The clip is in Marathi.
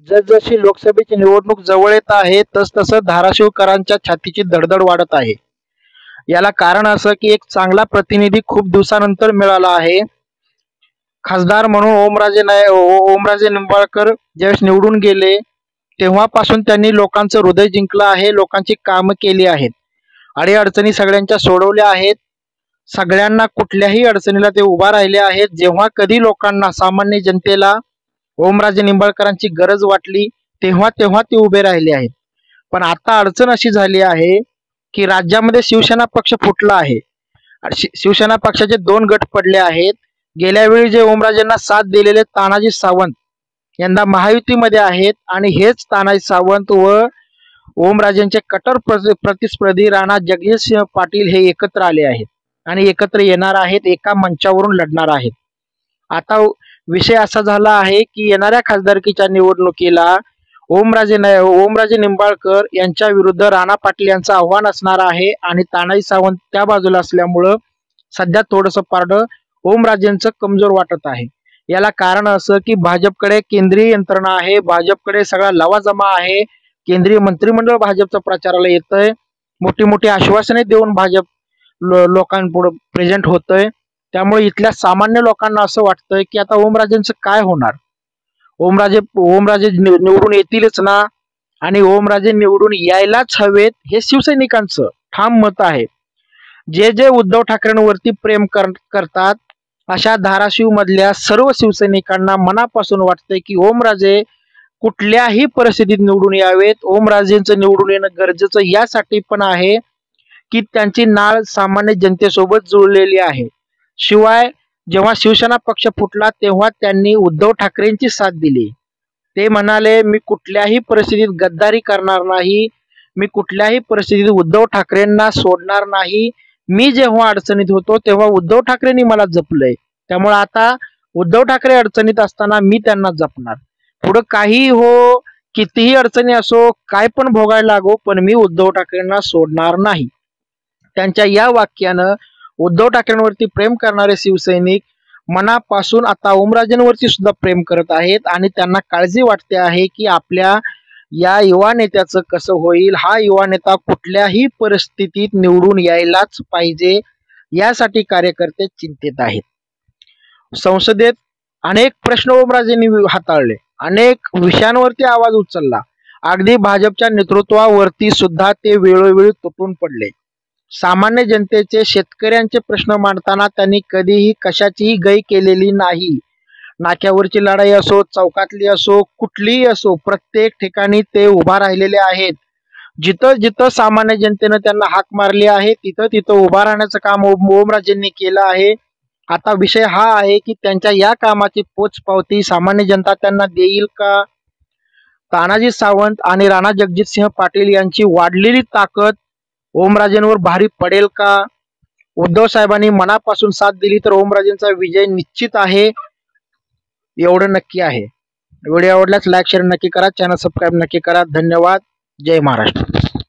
जसजशी लोकसभेची निवडणूक जवळ येत आहे तसतसं धाराशिवकरांच्या छातीची धडधड वाढत आहे. याला कारण असं की एक चांगला प्रतिनिधी खूप दिवसानंतर मिळाला आहे. खासदार म्हणून ओमराजे निंबाळकर ज्यावेळेस निवडून गेले तेव्हापासून त्यांनी लोकांचं हृदय जिंकलं आहे. लोकांची कामं केली आहेत. अडीअडचणी सगळ्यांच्या सोडवल्या आहेत. सगळ्यांना कुठल्याही अडचणीला ते उभा राहिले आहेत. जेव्हा कधी लोकांना सामान्य जनतेला ओमराजे निंबाळकरांची गरज वाटली तेव्हा तेव्हा ते उभे राहिले आहेत. पण आता अडचण अशी झाली आहे की राज्यामध्ये शिवसेना पक्ष फुटला आहे. शिवसेना पक्षाचे दोन गट पडले आहेत. गेल्या वेळी जे ओमराजेंना साथ दिलेले तानाजी सावंत यंदा महायुतीमध्ये आहेत आणि हेच तानाजी सावंत व ओमराजेंचे कट्टर प्रतिस्पर्धी राणा जगजितसिंह पाटील हे एकत्र आले आहेत आणि एकत्र येणार आहेत. एका मंचावरून लढणार आहेत. आता विषय असा झाला आहे की येणाऱ्या खासदारकीच्या निवडणुकीला ओमराजे निंबाळकर यांच्या विरुद्ध राणा पाटील यांचं आव्हान असणार आहे आणि तानाजी सावंत त्या बाजूला असल्यामुळं सध्या थोडंसं पारडं ओमराजेंचं कमजोर वाटत आहे. याला कारण असं की भाजपकडे केंद्रीय यंत्रणा आहे. भाजपकडे सगळा लवाजमा आहे. केंद्रीय मंत्रिमंडळ भाजपच्या प्रचाराला येतंय. मोठी मोठी आश्वासने देऊन भाजप लोकांपुढे प्रेझेंट होतंय. त्यामुळे इथल्या सामान्य लोकांना असं वाटतंय की आता ओमराजेंचं काय होणार. ओमराजे निवडून येतीलच ना आणि ओमराजे निवडून यायलाच हवेत हे शिवसैनिकांचं ठाम मत आहे. जे जे उद्धव ठाकरेंवरती प्रेम करतात अशा धाराशिव मधल्या सर्व शिवसैनिकांना मनापासून वाटतंय की ओमराजे कुठल्याही परिस्थितीत निवडून यावेत. ओमराजेंचं निवडून येणं गरजेचं यासाठी पण आहे की त्यांची नाळ सामान्य जनतेसोबत जुळलेली आहे. शिवाय जेव्हा शिवसेना पक्ष फुटला तेव्हा त्यांनी उद्धव ठाकरेंची साथ दिली. ते म्हणाले मी कुठल्याही परिस्थितीत गद्दारी करणार नाही. मी कुठल्याही परिस्थितीत उद्धव ठाकरेंना सोडणार नाही. मी जेव्हा अडचणीत होतो तेव्हा उद्धव ठाकरेंनी मला जपलंय. त्यामुळे आता उद्धव ठाकरे अडचणीत असताना मी त्यांना जपणार. पुढं काही हो, कितीही अडचणी असो, काय पण भोगायला लागो, पण मी उद्धव ठाकरेंना सोडणार नाही. त्यांच्या या वाक्यानं उद्धव ठाकरेंवरती प्रेम करणारे शिवसैनिक मनापासून आता ओमराजेंवरती सुद्धा प्रेम करत आहेत आणि त्यांना काळजी वाटते आहे की आपल्या या युवा नेत्याचं कसं होईल. हा युवा नेता कुठल्याही परिस्थितीत निवडून यायलाच पाहिजे यासाठी कार्यकर्ते चिंतित आहेत. संसदेत अनेक प्रश्न ओमराजेंनी हाताळले. अनेक विषयांवरती आवाज उचलला. अगदी भाजपच्या नेतृत्वावरती सुद्धा ते वेळोवेळी तुटून पडले. सामान्य जनतेचे शेतकऱ्यांचे प्रश्न मांडताना त्यांनी कधीही कशाचीही गय केलेली नाही. नाक्यावरची लढाई असो, चौकातली असो, कुठलीही असो, प्रत्येक ठिकाणी ते उभा राहिलेले आहेत. जिथं जिथं सामान्य जनतेनं त्यांना हाक मारली आहे तिथं तिथं उभा राहण्याचं काम ओमराजेंनी केलं आहे. आता विषय हा आहे की त्यांच्या या कामाची पोचपावती सामान्य जनता त्यांना देईल का. तानाजी सावंत आणि राणा जगजितसिंह पाटील यांची वाढलेली ताकद ओमराजेंवर भारी पडेल का. उद्धव साहेबांनी मनापासून साथ दिली तर ओमराजेंचा विजय निश्चित आहे, एवढं नक्की आहे. व्हिडिओ आवडल्यास लाईक शेअर नक्की करा. चॅनल सबस्क्राईब नक्की करा. धन्यवाद. जय महाराष्ट्र.